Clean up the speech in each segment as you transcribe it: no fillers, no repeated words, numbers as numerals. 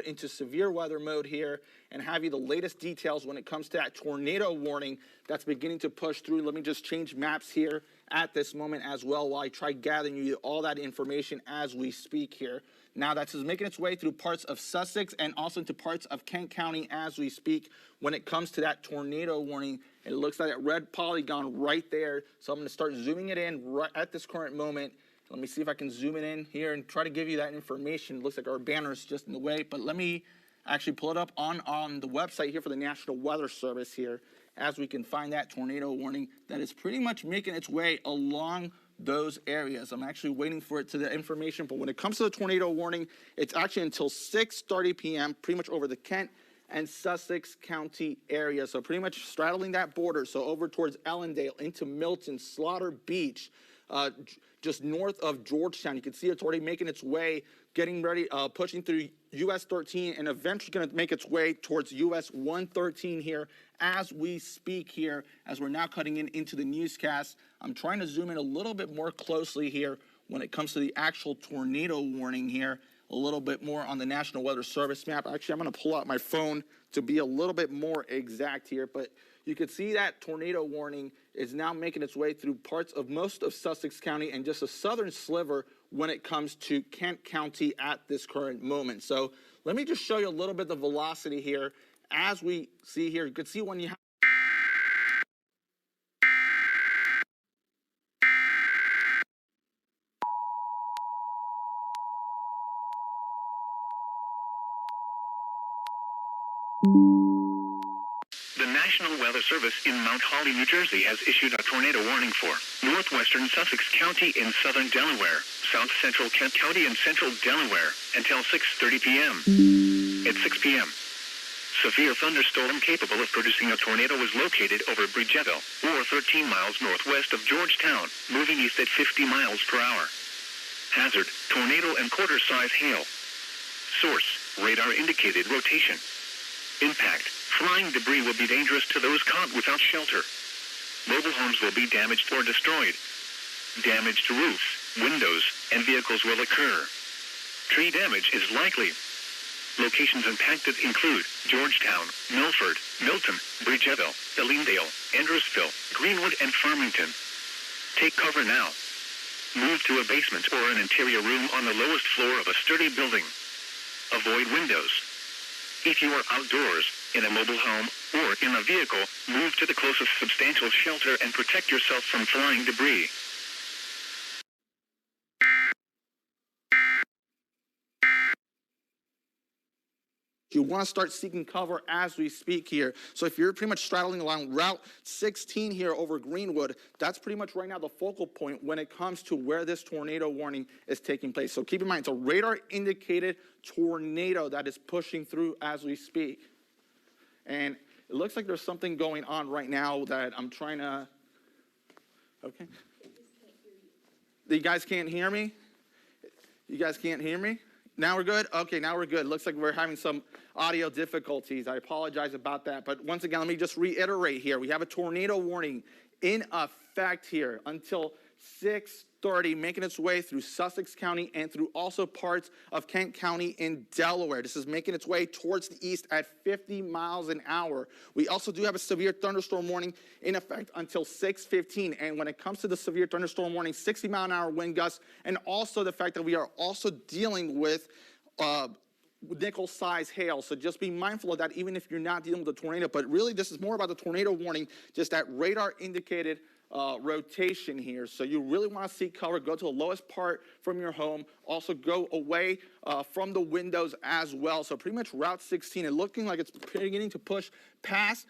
into severe weather mode here and have you the latest details when it comes to that tornado warning that's beginning to push through. Let me just change maps here at this moment as well while I try gathering you all that information as we speak here. Now that's making its way through parts of Sussex and also into parts of Kent County as we speak when it comes to that tornado warning. It looks like that red polygon right there. So I'm going to start zooming it in right at this current moment. Let me see if I can zoom it in here and try to give you that information. It looks like our banner is just in the way, but let me actually pull it up on the website here for the National Weather Service here as we can find that tornado warning that is pretty much making its way along those areas. I'm actually waiting for it to the information, but when it comes to the tornado warning, it's actually until 6:30 p.m., pretty much over the Kent and Sussex County area. So pretty much straddling that border, so over towards Ellendale, into Milton, Slaughter Beach, just north of Georgetown. You can see it's already making its way, getting ready, pushing through US 13 and eventually going to make its way towards US 113 here as we speak here, as we're now cutting into the newscast. I'm trying to zoom in a little bit more closely here when it comes to the actual tornado warning here, a little bit more on the National Weather Service map. Actually, I'm going to pull out my phone to be a little bit more exact here, but you can see that tornado warning is now making its way through parts of most of Sussex County and just a southern sliver when it comes to Kent County at this current moment. So let me just show you a little bit of the velocity here. As we see here, you can see when you have The National Weather Service in Mount Holly, New Jersey has issued a tornado warning for northwestern Sussex County in southern Delaware, south central Kent County and central Delaware until 6:30 p.m. At 6 p.m., severe thunderstorm capable of producing a tornado was located over Bridgeville, or 13 miles northwest of Georgetown, moving east at 50 miles per hour. Hazard, tornado and quarter-size hail. Source, radar indicated rotation. Impact, flying debris will be dangerous to those caught without shelter. Mobile homes will be damaged or destroyed. Damage to roofs, windows, and vehicles will occur. Tree damage is likely. Locations impacted include Georgetown, Milford, Milton, Bridgeville, Ellendale, Andrewsville, Greenwood, and Farmington. Take cover now. Move to a basement or an interior room on the lowest floor of a sturdy building. Avoid windows. If you are outdoors, in a mobile home, or in a vehicle, move to the closest substantial shelter and protect yourself from flying debris. You want to start seeking cover as we speak here. So if you're pretty much straddling along Route 16 here over Greenwood, that's pretty much right now the focal point when it comes to where this tornado warning is taking place. So keep in mind, it's a radar indicated tornado that is pushing through as we speak. And it looks like there's something going on right now that I'm trying to, okay. You guys can't hear me? You guys can't hear me? Now we're good? Okay, now we're good. Looks like we're having some audio difficulties. I apologize about that. But once again, let me just reiterate here. We have a tornado warning in effect here until 6:30, making its way through Sussex County and through also parts of Kent County in Delaware. This is making its way towards the east at 50 miles an hour. We also do have a severe thunderstorm warning in effect until 6:15. And when it comes to the severe thunderstorm warning, 60-mile-an-hour wind gusts, and also the fact that we are also dealing with nickel-size hail. So just be mindful of that, even if you're not dealing with a tornado. But really, this is more about the tornado warning, just that radar-indicated rotation here. So you really want to seek cover, go to the lowest part from your home, also go away from the windows as well. So pretty much Route 16 is looking like it's beginning to push past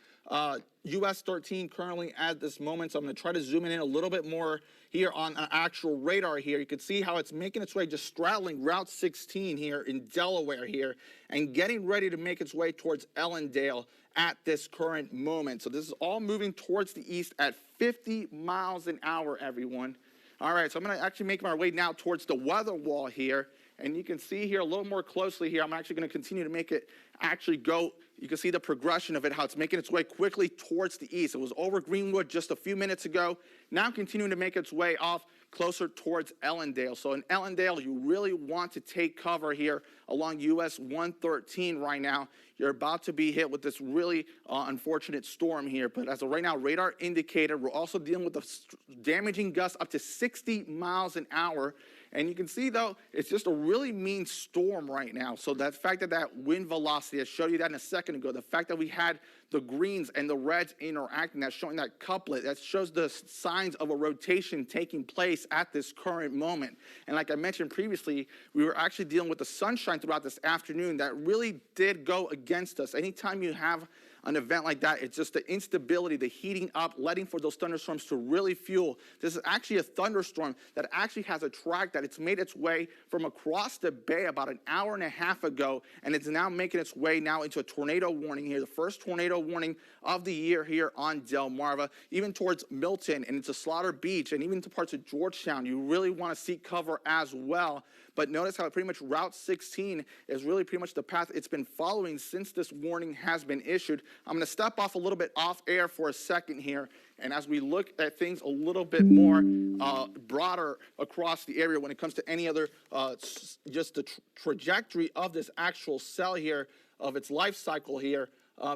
US 13 currently at this moment. So I'm going to try to zoom in a little bit more here on an actual radar here. You can see how it's making its way, just straddling Route 16 here in Delaware here and getting ready to make its way towards Ellendale at this current moment. So this is all moving towards the east at 50 miles an hour, everyone. All right, so I'm going to actually make my way now towards the weather wall here. And you can see here a little more closely here, I'm actually going to continue to make it actually go. You can see the progression of it, how it's making its way quickly towards the east. It was over Greenwood just a few minutes ago, now continuing to make its way off closer towards Ellendale. So in Ellendale, you really want to take cover here along US 113 right now. You're about to be hit with this really unfortunate storm here. But as of right now, radar indicated, we're also dealing with a damaging gust up to 60 miles an hour. And you can see, though, it's just a really mean storm right now. So that fact that wind velocity, I showed you that in a second ago, the fact that we had the greens and the reds interacting, that's showing that couplet, that shows the signs of a rotation taking place at this current moment. And like I mentioned previously, we were actually dealing with the sunshine throughout this afternoon that really did go against us. Anytime you have an event like that, it's just the instability, the heating up, letting for those thunderstorms to really fuel. This is actually a thunderstorm that actually has a track that it's made its way from across the bay about an hour and a half ago, and it's now making its way now into a tornado warning here, the first tornado warning of the year here on Delmarva, even towards Milton and into Slaughter Beach, and even to parts of Georgetown. You really want to seek cover as well. But notice how pretty much Route 16 is really pretty much the path it's been following since this warning has been issued. I'm going to step off a little bit off air for a second here. And as we look at things a little bit more broader across the area when it comes to any other, just the trajectory of this actual cell here, of its life cycle here,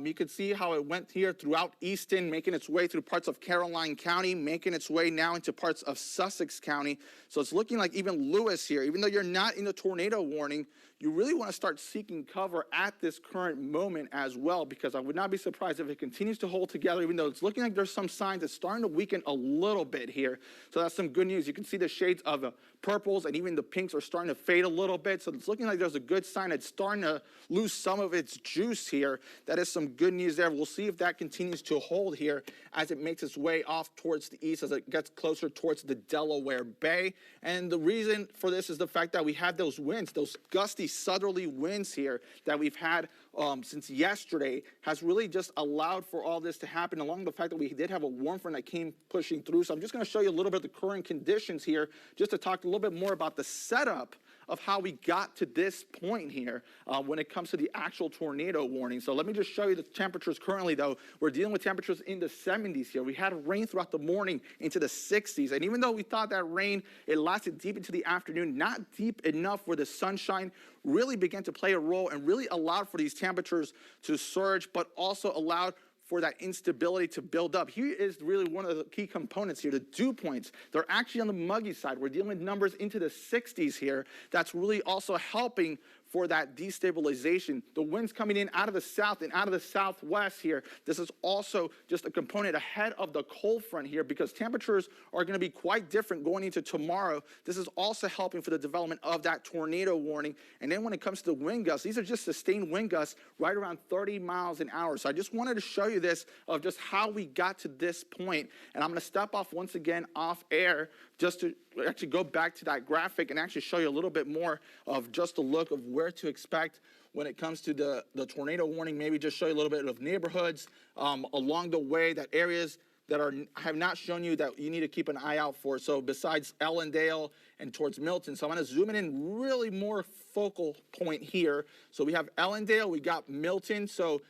you can see how it went here throughout Easton, making its way through parts of Caroline County, making its way now into parts of Sussex County. So it's looking like even Lewis here, even though you're not in the tornado warning, you really want to start seeking cover at this current moment as well, because I would not be surprised if it continues to hold together, even though it's looking like there's some signs it's starting to weaken a little bit here. So that's some good news. You can see the shades of the purples and even the pinks are starting to fade a little bit. So it's looking like there's a good sign it's starting to lose some of its juice here. That is some good news there. We'll see if that continues to hold here as it makes its way off towards the east, as it gets closer towards the Delaware Bay. And the reason for this is the fact that we had those winds, those gusty southerly winds here that we've had since yesterday, has really just allowed for all this to happen, along the fact that we did have a warm front that came pushing through. So I'm just going to show you a little bit of the current conditions here, just to talk a little bit more about the setup of how we got to this point here when it comes to the actual tornado warning. So let me just show you the temperatures currently, though. We're dealing with temperatures in the 70s here. We had rain throughout the morning into the 60s. And even though we thought that rain, it lasted deep into the afternoon, not deep enough where the sunshine really began to play a role and really allowed for these temperatures to surge, but also allowed for that instability to build up. Here is really one of the key components here, the dew points. They're actually on the muggy side. We're dealing with numbers into the 60s here. That's really also helping for that destabilization. The winds coming in out of the south and out of the southwest here. This is also just a component ahead of the cold front here, because temperatures are going to be quite different going into tomorrow. This is also helping for the development of that tornado warning. And then when it comes to the wind gusts, these are just sustained wind gusts right around 30 miles an hour. So I just wanted to show you this of just how we got to this point. And I'm going to step off once again off air just to actually go back to that graphic and actually show you a little bit more of just a look of where to expect when it comes to the tornado warning. Maybe just show you a little bit of neighborhoods along the way, that areas that have not shown you that you need to keep an eye out for. So besides Ellendale and towards Milton, so I'm going to zoom in really more focal point here. So we have Ellendale, we got Milton, so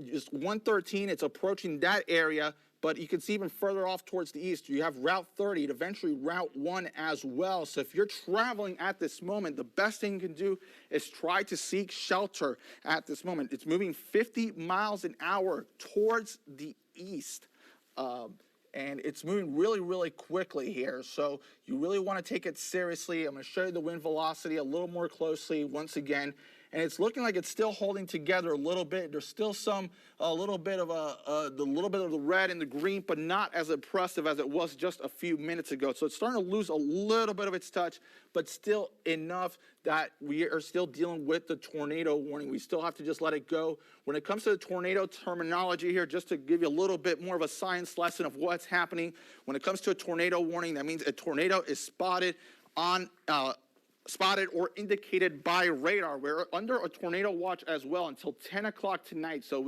just 113, it's approaching that area. But you can see even further off towards the east, you have Route 30 and eventually Route 1 as well. So if you're traveling at this moment, the best thing you can do is try to seek shelter at this moment. It's moving 50 miles an hour towards the east. And it's moving really, really quickly here. So you really want to take it seriously. I'm going to show you the wind velocity a little more closely once again. And it's looking like it's still holding together a little bit. There's still a little bit of the red and the green, but not as impressive as it was just a few minutes ago. So it's starting to lose a little bit of its touch, but still enough that we are still dealing with the tornado warning. We still have to just let it go. When it comes to the tornado terminology here, just to give you a little bit more of a science lesson of what's happening, when it comes to a tornado warning, that means a tornado is spotted or indicated by radar. We're under a tornado watch as well until 10 o'clock tonight. So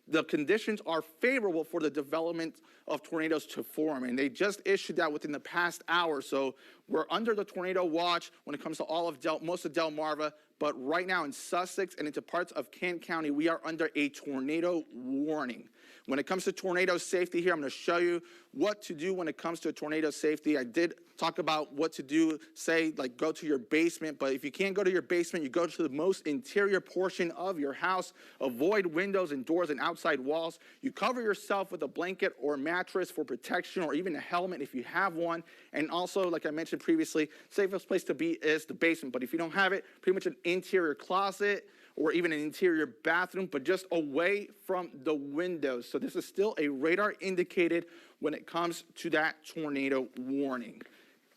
the conditions are favorable for the development of tornadoes to form. And they just issued that within the past hour. So we're under the tornado watch when it comes to all of most of Delmarva, but right now in Sussex and into parts of Kent County, we are under a tornado warning. When it comes to tornado safety here, I'm going to show you what to do when it comes to tornado safety. I did talk about what to do, say, like go to your basement, but if you can't go to your basement, you go to the most interior portion of your house. Avoid windows and doors and outside walls. You cover yourself with a blanket or mattress for protection, or even a helmet if you have one. And also, like I mentioned previously, safest place to be is the basement. But if you don't have it, pretty much an interior closet, or even an interior bathroom, but just away from the windows. So this is still a radar indicated when it comes to that tornado warning.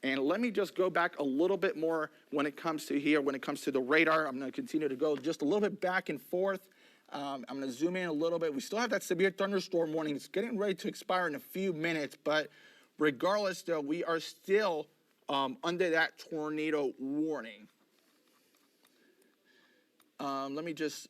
And let me just go back a little bit more when it comes to here, when it comes to the radar. I'm gonna continue to go just a little bit back and forth. I'm gonna zoom in a little bit. We still have that severe thunderstorm warning. It's getting ready to expire in a few minutes, but regardless though, we are still under that tornado warning. Let me just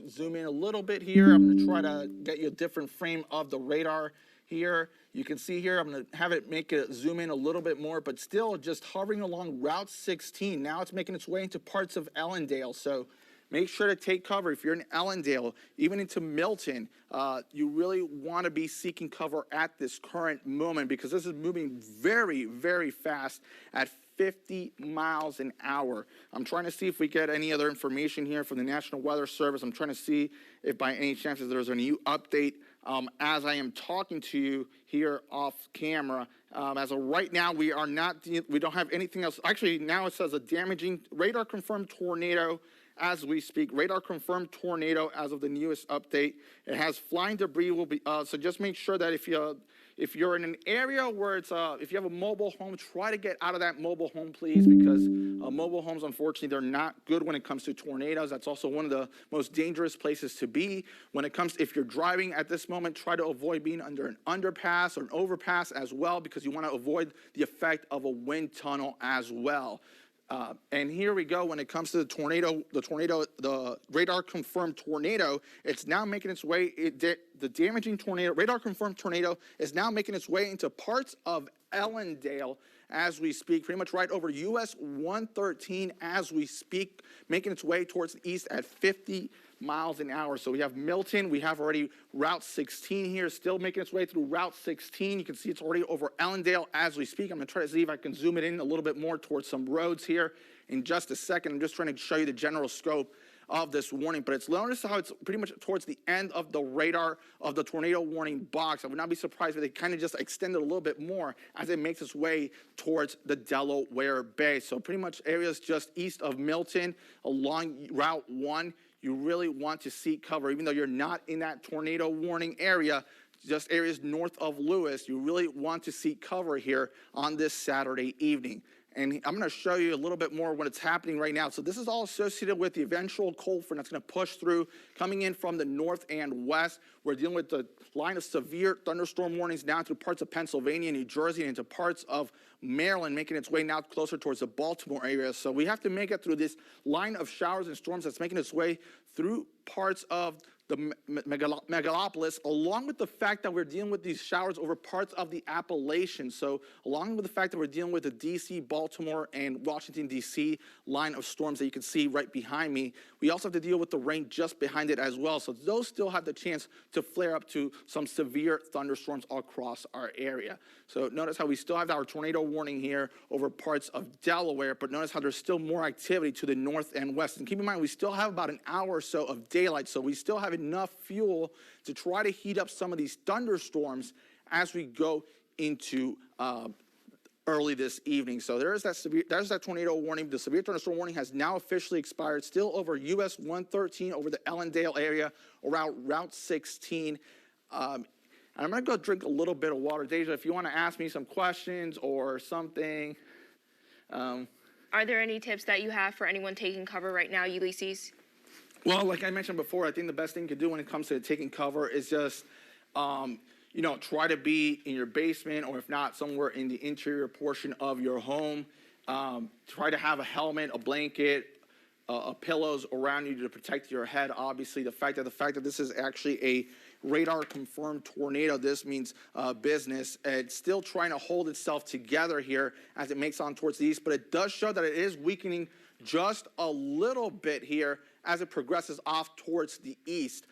zoom in a little bit here. I'm going to try to get you a different frame of the radar here. You can see here, I'm going to have it make it zoom in a little bit more, but still just hovering along Route 16. Now it's making its way into parts of Ellendale. So make sure to take cover. If you're in Ellendale, even into Milton, you really want to be seeking cover at this current moment, because this is moving very, very fast at 50 miles an hour. I'm trying to see if we get any other information here from the National Weather Service. I'm trying to see if by any chances there's a new update as I am talking to you here off camera. As of right now, we don't have anything else. Actually, now it says a damaging radar confirmed tornado as we speak. Radar confirmed tornado as of the newest update. It has flying debris will be, so just make sure that if you're in an area where it's, if you have a mobile home, try to get out of that mobile home, please, because mobile homes, unfortunately, they're not good when it comes to tornadoes. That's also one of the most dangerous places to be. When it comes, if you're driving at this moment, try to avoid being under an underpass or an overpass as well, because you want to avoid the effect of a wind tunnel as well. And here we go. When it comes to the radar confirmed tornado, it's now making its way. The damaging tornado, radar confirmed tornado, is now making its way into parts of Ellendale as we speak, pretty much right over US 113 as we speak, making its way towards the east at 50 miles an hour. So we have Milton, we have already Route 16 here, still making its way through Route 16. You can see it's already over Ellendale as we speak. I'm gonna try to see if I can zoom it in a little bit more towards some roads here in just a second. I'm just trying to show you the general scope of this warning, but notice how it's pretty much towards the end of the radar of the tornado warning box. I would not be surprised if they kind of just extend it a little bit more as it makes its way towards the Delaware Bay. So pretty much areas just east of Milton along Route 1, you really want to seek cover. Even though you're not in that tornado warning area, just areas north of Lewis, you really want to seek cover here on this Saturday evening. And I'm going to show you a little bit more what's happening right now. So this is all associated with the eventual cold front that's going to push through, coming in from the north and west. We're dealing with the line of severe thunderstorm warnings down through parts of Pennsylvania, New Jersey, and into parts of Maryland, making its way now closer towards the Baltimore area. So we have to make it through this line of showers and storms that's making its way through parts of the megalopolis, along with the fact that we're dealing with these showers over parts of the Appalachians. So along with the fact that we're dealing with the DC, Baltimore, and Washington, DC line of storms that you can see right behind me, we also have to deal with the rain just behind it as well. So those still have the chance to flare up to some severe thunderstorms across our area. So notice how we still have our tornado warning here over parts of Delaware, but notice how there's still more activity to the north and west. And keep in mind, we still have about an hour or so of daylight, so we still have enough fuel to try to heat up some of these thunderstorms as we go into early this evening. So there's that tornado warning. The severe thunderstorm warning has now officially expired, still over US 113 over the Ellendale area around Route 16. I'm going to go drink a little bit of water. Deja, if you want to ask me some questions or something. Are there any tips that you have for anyone taking cover right now, Ulysses? Well, like I mentioned before, I think the best thing you can do when it comes to taking cover is just, try to be in your basement, or if not, somewhere in the interior portion of your home. Try to have a helmet, a blanket, pillows around you to protect your head. Obviously, the fact that this is actually a radar confirmed tornado, this means business. It's still trying to hold itself together here as it makes on towards the east, but it does show that it is weakening just a little bit here as it progresses off towards the east.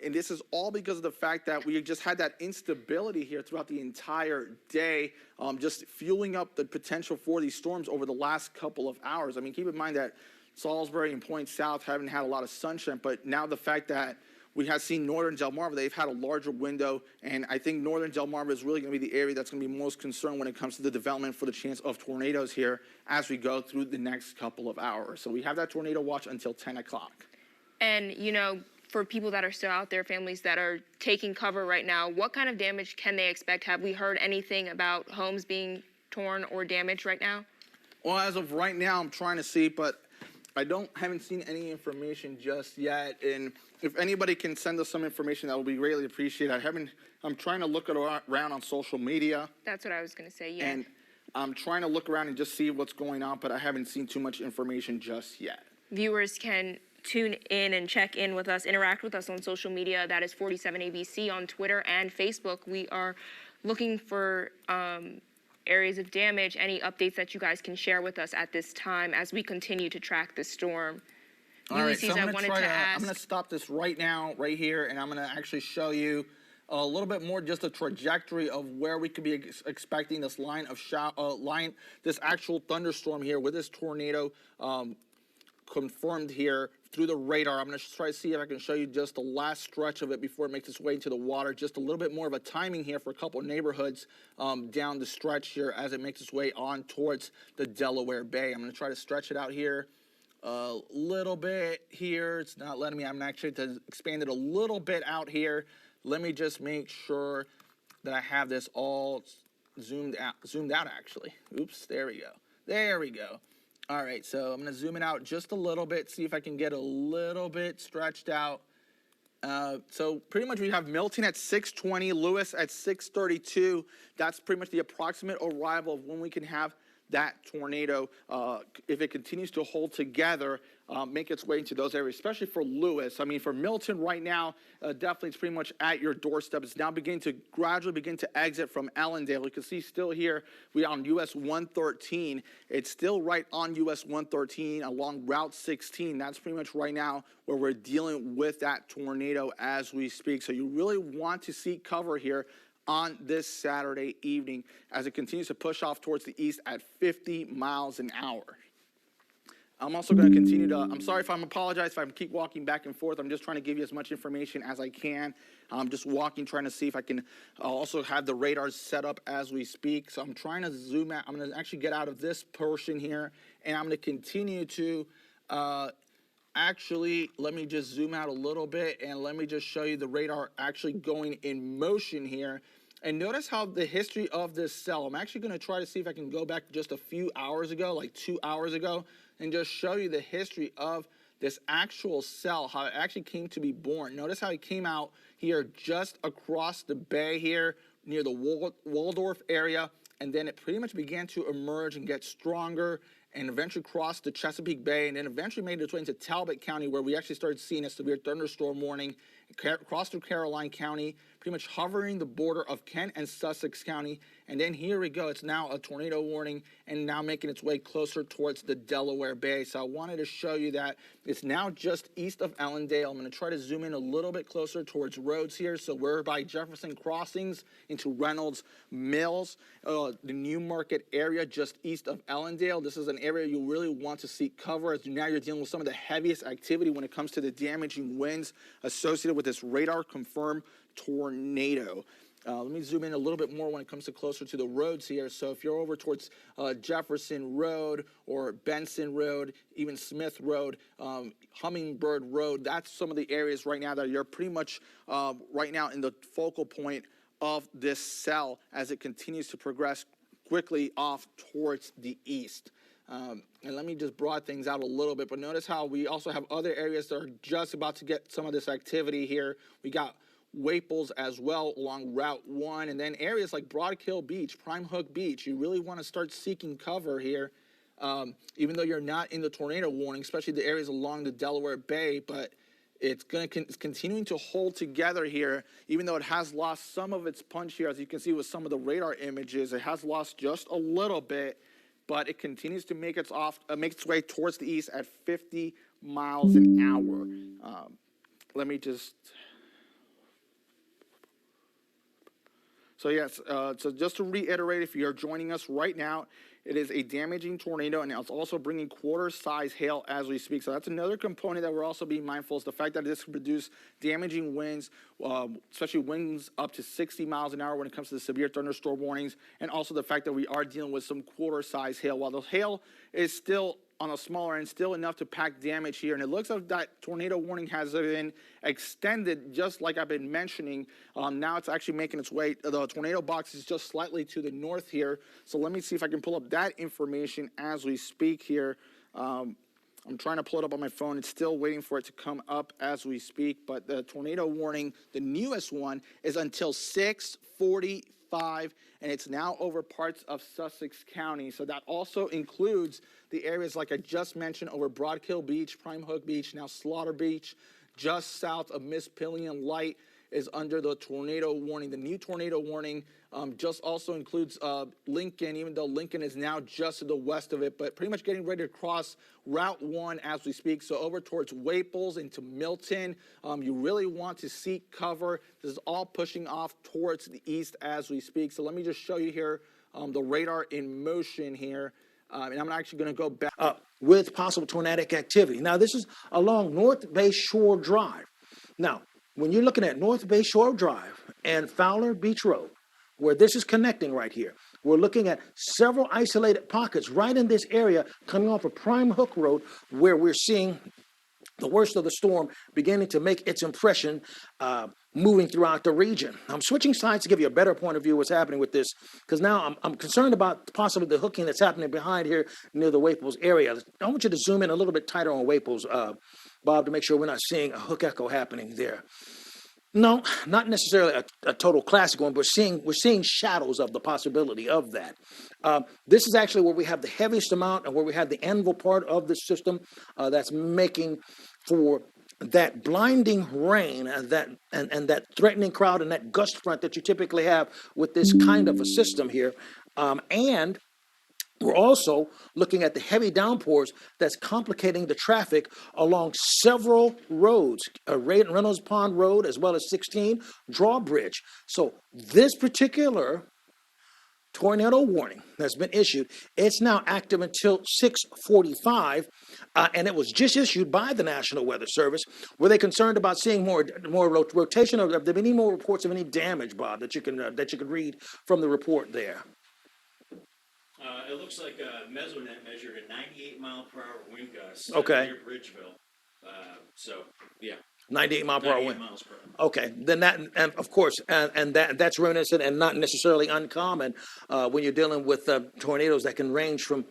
And this is all because of the fact that we just had that instability here throughout the entire day, just fueling up the potential for these storms over the last couple of hours. I mean, keep in mind that Salisbury and Point South haven't had a lot of sunshine, but now the fact that we have seen northern Delmarva, they've had a larger window, and I think northern Delmarva is really going to be the area that's going to be most concerned when it comes to the development for the chance of tornadoes here as we go through the next couple of hours. So we have that tornado watch until 10 o'clock. And, you know, for people that are still out there, families that are taking cover right now, what kind of damage can they expect? Have we heard anything about homes being torn or damaged right now? Well, as of right now, I'm trying to see, but I haven't seen any information just yet. And if anybody can send us some information, that would be greatly appreciated. I'm trying to look around on social media. That's what I was going to say, yeah. And I'm trying to look around and just see what's going on, but I haven't seen too much information just yet. Viewers can tune in and check in with us, interact with us on social media. That is 47ABC on Twitter and Facebook. We are looking for areas of damage, any updates that you guys can share with us at this time as we continue to track the storm. All right, so I'm going to stop this right now, right here, and I'm going to actually show you a little bit more just a trajectory of where we could be expecting this this actual thunderstorm here with this tornado confirmed here through the radar. I'm going to try to see if I can show you just the last stretch of it before it makes its way into the water. Just a little bit more of a timing here for a couple of neighborhoods down the stretch here as it makes its way on towards the Delaware Bay. I'm going to try to stretch it out here a little bit here. It's not letting me. I'm actually to expand it a little bit out here. Let me just make sure that I have this all zoomed out actually. Oops, there we go. There we go. All right, so I'm going to zoom it out just a little bit, see if I can get a little bit stretched out. So pretty much we have Milton at 6:20, Lewis at 6:32. That's pretty much the approximate arrival of when we can have that tornado, if it continues to hold together, make its way into those areas, especially for Lewis. I mean, for Milton right now, definitely it's pretty much at your doorstep. It's now gradually begin to exit from Ellendale. You can see still here, we are on US 113. It's still right on US 113 along Route 16. That's pretty much right now where we're dealing with that tornado as we speak. So you really want to seek cover here on this Saturday evening as it continues to push off towards the east at 50 miles an hour. I'm also going to continue to, I'm sorry if I apologize if I keep walking back and forth. I'm just trying to give you as much information as I can. I'm just walking, trying to see if I can also have the radars set up as we speak. So I'm trying to zoom out. I'm going to actually get out of this portion here, and I'm going to continue to actually, let me just zoom out a little bit and let me just show you the radar actually going in motion here. And notice how the history of this cell, I'm actually going to try to see if I can go back just a few hours ago, like 2 hours ago, and just show you the history of this actual cell, how it actually came to be born. Notice how it came out here just across the bay here near the Waldorf area, and then it pretty much began to emerge and get stronger and eventually crossed the Chesapeake Bay, and then eventually made its way into Talbot County, where we actually started seeing a severe thunderstorm warning, crossed through Caroline County, pretty much hovering the border of Kent and Sussex County, and then here we go. It's now a tornado warning and now making its way closer towards the Delaware Bay. So I wanted to show you that it's now just east of Ellendale. I'm going to try to zoom in a little bit closer towards roads here. So we're by Jefferson Crossings into Reynolds Mills, the New Market area just east of Ellendale. This is an area you really want to seek cover as now you're dealing with some of the heaviest activity when it comes to the damaging winds associated with this radar confirmed tornado. Let me zoom in a little bit more when it comes to closer to the roads here. So if you're over towards Jefferson Road or Benson Road, even Smith Road, Hummingbird Road, that's some of the areas right now that you're pretty much right now in the focal point of this cell as it continues to progress quickly off towards the east. And let me just broad things out a little bit, but notice how we also have other areas that are just about to get some of this activity here. We got Waples as well along Route 1, and then areas like Broad Kill Beach, Prime Hook Beach. You really want to start seeking cover here even though you're not in the tornado warning, especially the areas along the Delaware Bay, but it's continuing to hold together here, even though it has lost some of its punch here. As you can see with some of the radar images, it has lost just a little bit, but it continues to make its way towards the east at 50 miles an hour. Let me just... So yes, so just to reiterate, if you're joining us right now, it is a damaging tornado, and it's also bringing quarter-size hail as we speak. So that's another component that we're also being mindful is the fact that this can produce damaging winds, especially winds up to 60 miles an hour when it comes to the severe thunderstorm warnings, and also the fact that we are dealing with some quarter-size hail. While the hail is still on a smaller end, still enough to pack damage here. And it looks like that tornado warning has been extended, just like I've been mentioning. Now it's actually making its way. The tornado box is just slightly to the north here. So let me see if I can pull up that information as we speak here. I'm trying to pull it up on my phone. It's still waiting for it to come up as we speak. But the tornado warning, the newest one, is until 6:45, and it's now over parts of Sussex County. So that also includes the areas like I just mentioned over Broad Kill Beach, Prime Hook Beach, now Slaughter Beach, just south of Miss Pillion Light is under the tornado warning. The new tornado warning just also includes Lincoln, even though Lincoln is now just to the west of it, but pretty much getting ready to cross Route 1 as we speak. So over towards Waples into Milton, you really want to seek cover. This is all pushing off towards the east as we speak. So let me just show you here the radar in motion here. And I'm actually going to go back. With possible tornadic activity. Now, this is along North Bay Shore Drive. Now, when you're looking at North Bay Shore Drive and Fowler Beach Road, where this is connecting right here, we're looking at several isolated pockets right in this area coming off of Prime Hook Road, where we're seeing the worst of the storm beginning to make its impression moving throughout the region. I'm switching sides to give you a better point of view of what's happening with this, because now I'm concerned about possibly the hooking that's happening behind here near the Waples area. I want you to zoom in a little bit tighter on Waples, Bob, to make sure we're not seeing a hook echo happening there. No, not necessarily a total classic one, but we're seeing shadows of the possibility of that. This is actually where we have the heaviest amount and where we have the anvil part of the system that's making for that blinding rain and that threatening crowd and that gust front that you typically have with this kind of a system here. And we're also looking at the heavy downpours that's complicating the traffic along several roads, Reynolds Pond Road, as well as 16 Drawbridge. So this particular tornado warning that's been issued, it's now active until 6:45, and it was just issued by the National Weather Service. Were they concerned about seeing more rotation, or have there been any more reports of any damage, Bob, that you can read from the report there? It looks like Mesonet measured a 98-mile-per-hour wind gust near Bridgeville. So, yeah. 98 mile per hour wind. Miles per hour. Okay, then that, and of course, and that's reminiscent and not necessarily uncommon when you're dealing with tornadoes that can range from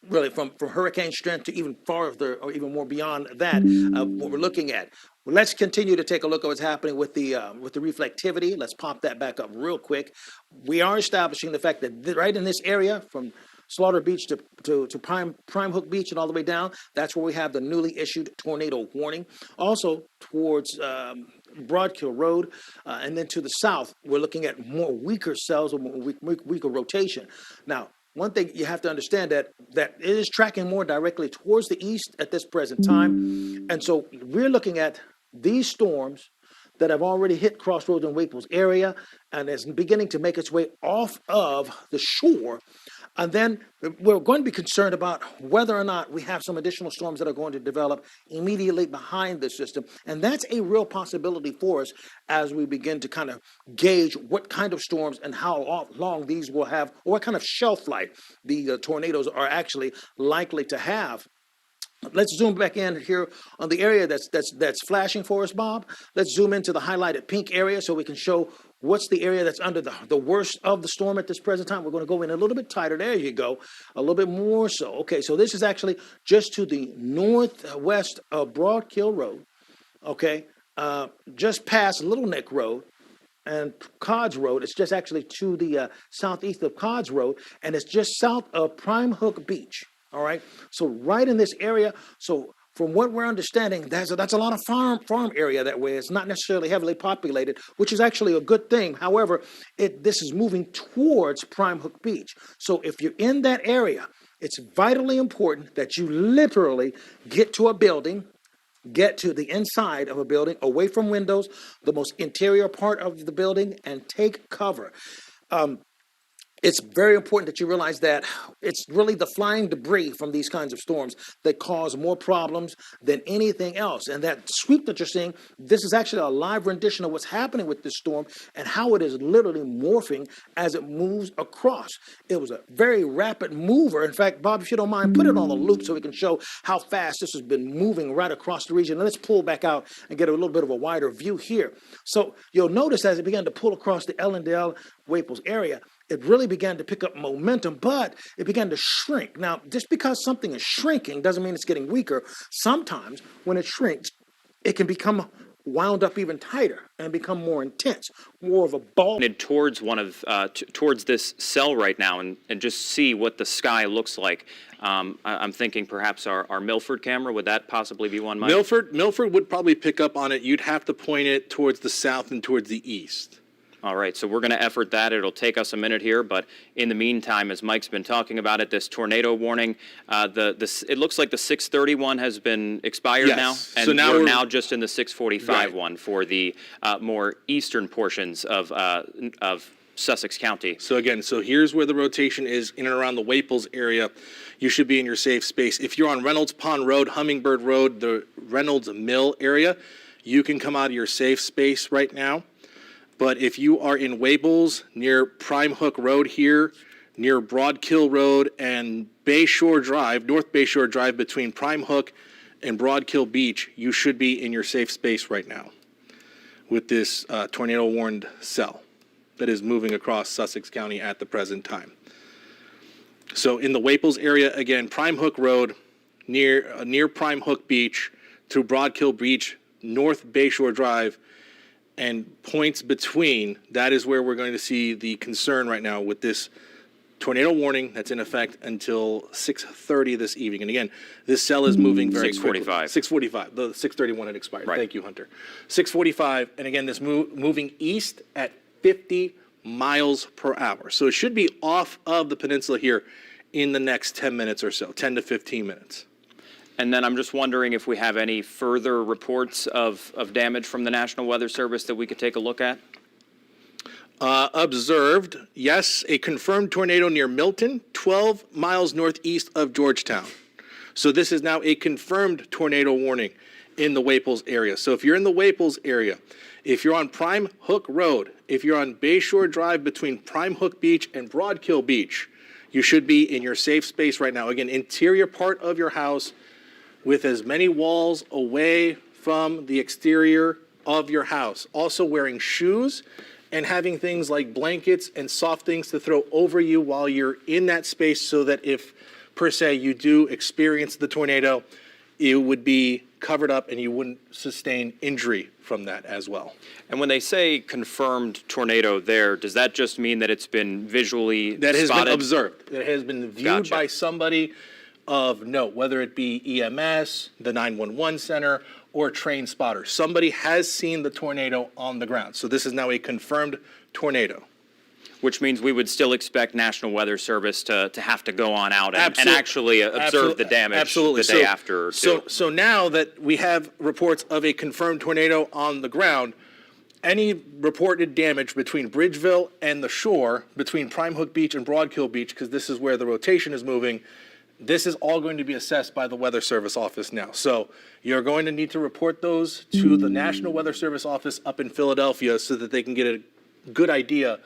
really from hurricane strength to even farther or even more beyond that. What we're looking at. Well, let's continue to take a look at what's happening with the reflectivity. Let's pop that back up real quick. We are establishing the fact that right in this area from Slaughter Beach to Prime Hook Beach and all the way down, that's where we have the newly issued tornado warning. Also towards Broadkill Road, and then to the south, we're looking at more weaker cells or weaker rotation. Now, one thing you have to understand that it is tracking more directly towards the east at this present time. And so we're looking at these storms that have already hit Crossroads and Waples area and is beginning to make its way off of the shore. And then we're going to be concerned about whether or not we have some additional storms that are going to develop immediately behind the system. And that's a real possibility for us as we begin to kind of gauge what kind of storms and how long these will have, or what kind of shelf life the tornadoes are actually likely to have. Let's zoom back in here on the area that's flashing for us, Bob. Let's zoom into the highlighted pink area so we can show what's the area that's under the worst of the storm at this present time. We're going to go in a little bit tighter. There you go. A little bit more so. Okay, so this is actually just to the northwest of Broadkill Road. Okay, just past Little Neck Road. and Codds Road. It's just actually to the southeast of Codds Road, and it's just south of Prime Hook Beach. All right, so right in this area. So from what we're understanding, that's a lot of farm area that way. It's not necessarily heavily populated, which is actually a good thing. However, this is moving towards Prime Hook Beach. So if you're in that area, it's vitally important that you literally get to a building, get to the inside of a building, away from windows, the most interior part of the building, and take cover. It's very important that you realize that it's really the flying debris from these kinds of storms that cause more problems than anything else. And that sweep that you're seeing, this is actually a live rendition of what's happening with this storm and how it is literally morphing as it moves across. It was a very rapid mover. In fact, Bob, if you don't mind, put it on the loop so we can show how fast this has been moving right across the region. And let's pull back out and get a little bit of a wider view here. So you'll notice as it began to pull across the Ellendale, Waples area, it really began to pick up momentum, but it began to shrink. Now, just because something is shrinking doesn't mean it's getting weaker. Sometimes when it shrinks, it can become wound up even tighter and become more intense, more of a ball. Towards one of towards this cell right now, and just see what the sky looks like. I'm thinking perhaps our Milford camera, would that possibly be one, Mike? Milford would probably pick up on it. You'd have to point it towards the south and towards the east. All right, so we're going to effort that. It'll take us a minute here, but in the meantime, as Mike's been talking about it, this tornado warning, it looks like the 631 has been expired now, and so now we're now just in the 645 Right. one for the more eastern portions of Sussex County. So again, here's where the rotation is in and around the Waples area. You should be in your safe space. If you're on Reynolds Pond Road, Hummingbird Road, the Reynolds Mill area, you can come out of your safe space right now. But if you are in Waples, near Prime Hook Road here, near Broadkill Road and Bayshore Drive, North Bayshore Drive between Prime Hook and Broadkill Beach, you should be in your safe space right now with this tornado-warned cell that is moving across Sussex County at the present time. So in the Waples area, again, Prime Hook Road, near Prime Hook Beach, through Broadkill Beach, North Bayshore Drive, and points between, that is where we're going to see the concern right now with this tornado warning that's in effect until 6:30 this evening. And again, this cell is moving very quickly. 6:45. 6:45. The 6:31 had expired. Right. Thank you, Hunter. 6:45, and again, this moving east at 50 miles per hour. So it should be off of the peninsula here in the next 10 minutes or so, 10 to 15 minutes. And then I'm just wondering if we have any further reports of damage from the National Weather Service that we could take a look at. Observed, yes, a confirmed tornado near Milton, 12 miles northeast of Georgetown. So this is now a confirmed tornado warning in the Waples area. So if you're in the Waples area, if you're on Prime Hook Road, if you're on Bayshore Drive between Prime Hook Beach and Broadkill Beach, you should be in your safe space right now. Again, interior part of your house, with as many walls away from the exterior of your house. Also wearing shoes and having things like blankets and soft things to throw over you while you're in that space so that if, per se, you do experience the tornado, it would be covered up and you wouldn't sustain injury from that as well. And when they say confirmed tornado there, does that just mean that it's been visually That has spotted? been observed. That has been viewed Gotcha. by somebody of note, whether it be EMS, the 911 center, or trained spotter. Somebody has seen the tornado on the ground. So this is now a confirmed tornado. Which means we would still expect National Weather Service to have to go on out and Absolute- actually observe the damage Absolutely. the day after or two. So now that we have reports of a confirmed tornado on the ground, any reported damage between Bridgeville and the shore, between Prime Hook Beach and Broadkill Beach, because this is where the rotation is moving, this is all going to be assessed by the Weather Service office now. So you're going to need to report those to the National Weather Service office up in Philadelphia so that they can get a good idea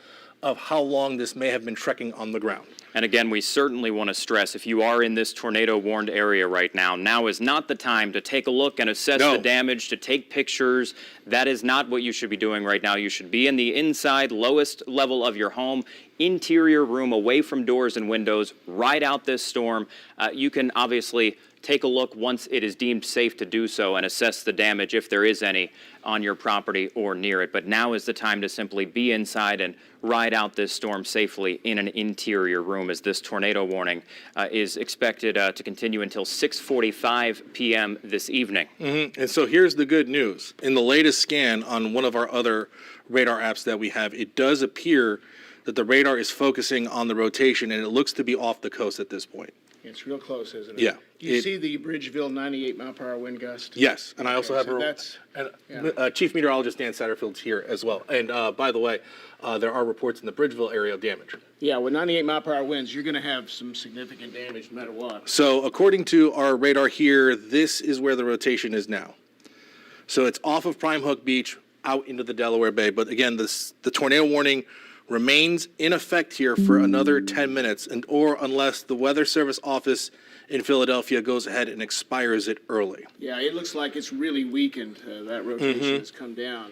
of how long this may have been trekking on the ground. And again, we certainly want to stress, if you are in this tornado-warned area right now, now is not the time to take a look and assess No. the damage, to take pictures. That is not what you should be doing right now. You should be in the inside, lowest level of your home, interior room, away from doors and windows, ride out this storm. You can obviously take a look once it is deemed safe to do so and assess the damage, if there is any, on your property or near it. But now is the time to simply be inside and ride out this storm safely in an interior room, as this tornado warning is expected to continue until 6:45 p.m. this evening. And so here's the good news. In the latest scan on one of our other radar apps that we have, it does appear that the radar is focusing on the rotation, and it looks to be off the coast at this point. It's real close, isn't it? Yeah. Do you see the Bridgeville 98 mile per hour wind gust? Yes, and I also have so that's- Chief Meteorologist Dan Satterfield's here as well. And by the way, there are reports in the Bridgeville area of damage. Yeah, with 98 mile per hour winds, you're going to have some significant damage no matter what. So according to our radar here, this is where the rotation is now. So it's off of Prime Hook Beach, out into the Delaware Bay. But again, the tornado warning remains in effect here for another 10 minutes, or unless the Weather Service office in Philadelphia goes ahead and expires it early. Yeah, it looks like it's really weakened. That rotation has come down.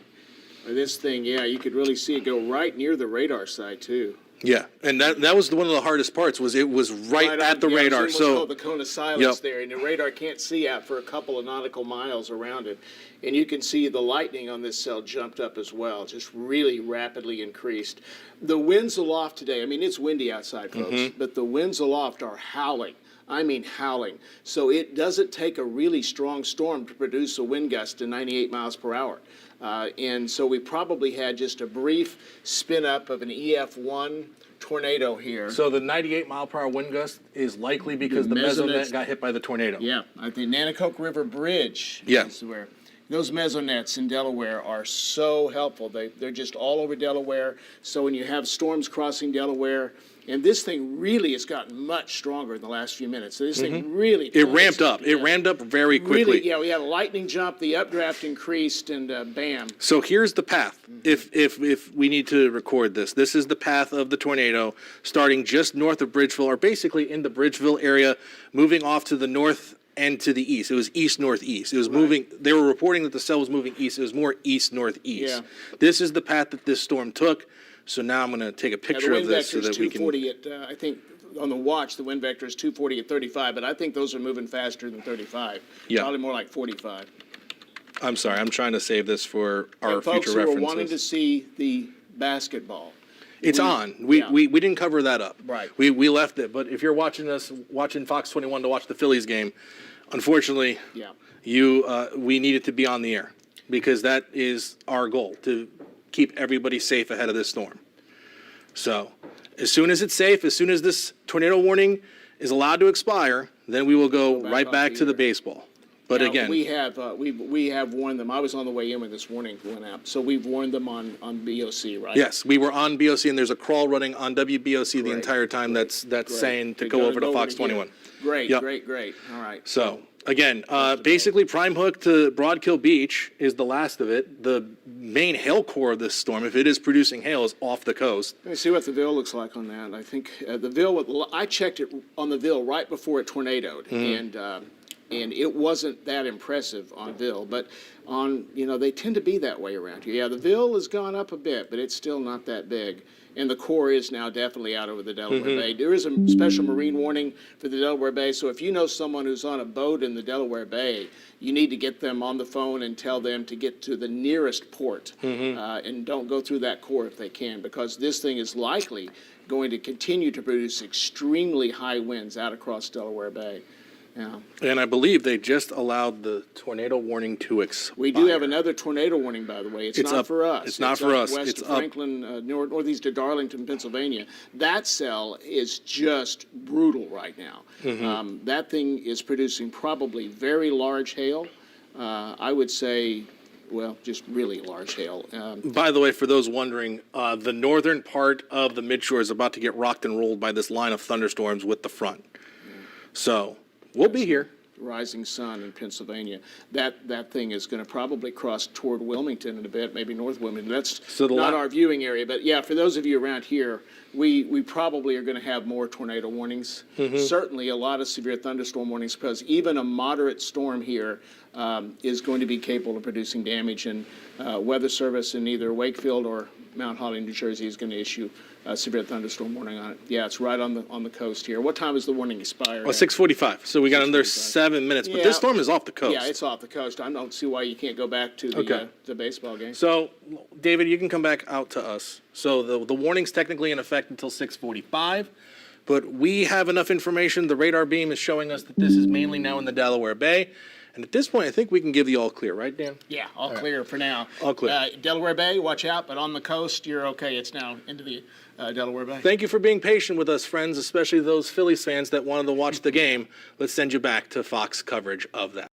This thing, yeah, you could really see it go right near the radar side, too. Yeah, and that was one of the hardest parts, was it was right at on, the radar. It was So called the cone of silence there, and the radar can't see out for a couple of nautical miles around it. And you can see the lightning on this cell jumped up as well, just really rapidly increased. The winds aloft today, I mean, it's windy outside, folks, but the winds aloft are howling. I mean howling. So it doesn't take a really strong storm to produce a wind gust to 98 miles per hour. And so we probably had just a brief spin up of an EF1 tornado here. So the 98 mile per hour wind gust is likely because the mesonet got hit by the tornado. Yeah, I think Nanticoke River Bridge is where those mesonets in Delaware are so helpful. They're just all over Delaware. So when you have storms crossing Delaware, and this thing really has gotten much stronger in the last few minutes. So this thing really... It ramped up. It ramped up very quickly. Really, yeah, we had a lightning jump, the updraft increased, and bam. So here's the path. If we need to record this, this is the path of the tornado, starting just north of Bridgeville, or basically in the Bridgeville area, moving off to the north and to the east. It was east-northeast. It was moving, they were reporting that the cell was moving east. It was more east-northeast. Yeah. This is the path that this storm took. So now I'm going to take a picture of this so that we can... The wind vector is 240 at, I think, on the watch, the wind vector is 240 at 35, but I think those are moving faster than 35. Yeah. Probably more like 45. I'm sorry, I'm trying to save this for our And future folks who references. are wanting to see the basketball. It's on. We didn't cover that up. Right. We left it. But if you're watching Fox 21 to watch the Phillies game, unfortunately, we needed to be on the air because that is our goal, to keep everybody safe ahead of this storm. So as soon as it's safe, as soon as this tornado warning is allowed to expire, then we will go right back to the baseball. But Now, again, we have warned them. I was on the way in when this warning went out, so we've warned them on BOC, right? yes, we were on BOC, and there's a crawl running on WBOC the entire time that's saying to go over to Fox 21. Great, Yep. great. All right. So again, basically Prime Hook to Broadkill Beach is the last of it. The main hail core of this storm, if it is producing hail, is off the coast. Let me see what the Ville looks like on that. I think the Ville, I checked it on the Ville right before it tornadoed, and it wasn't that impressive on Ville, but on, they tend to be that way around here. Yeah, the Ville has gone up a bit, but it's still not that big. And the core is now definitely out over the Delaware Bay. There is a special marine warning for the Delaware Bay, so if you know someone who's on a boat in the Delaware Bay, you need to get them on the phone and tell them to get to the nearest port and don't go through that core if they can, because this thing is likely going to continue to produce extremely high winds out across Delaware Bay. Yeah. And I believe they just allowed the tornado warning to expire. We do have another tornado warning, by the way. It's not up. for us. It's not for us. West It's of up. Franklin, northeast of Darlington, Pennsylvania. That cell is just brutal right now. That thing is producing probably very large hail. I would say, well, just really large hail. By the way, for those wondering, the northern part of the midshore is about to get rocked and rolled by this line of thunderstorms with the front. So we'll be here. Rising sun in Pennsylvania. That thing is going to probably cross toward Wilmington in a bit, maybe North Wilmington. That's not our viewing area, but yeah, for those of you around here, we probably are going to have more tornado warnings. Certainly a lot of severe thunderstorm warnings, because even a moderate storm here is going to be capable of producing damage. And Weather Service in either Wakefield or Mount Holly, New Jersey, is going to issue a severe thunderstorm warning on it. Yeah, it's right on the coast here. What time is the warning expire? Oh, 6:45. So we got another 7 minutes. But Yeah. this storm is off the coast. Yeah, it's off the coast. I don't see why you can't go back to the baseball game. So, David, you can come back out to us. So the warning's technically in effect until 6:45, but we have enough information. The radar beam is showing us that this is mainly now in the Delaware Bay. And at this point, I think we can give the all clear, right, Dan? Yeah, all clear for now. All clear. Delaware Bay, watch out, but on the coast, you're okay. It's now into the Delaware Bay. Thank you for being patient with us, friends, especially those Phillies fans that wanted to watch the game. Let's send you back to Fox coverage of that.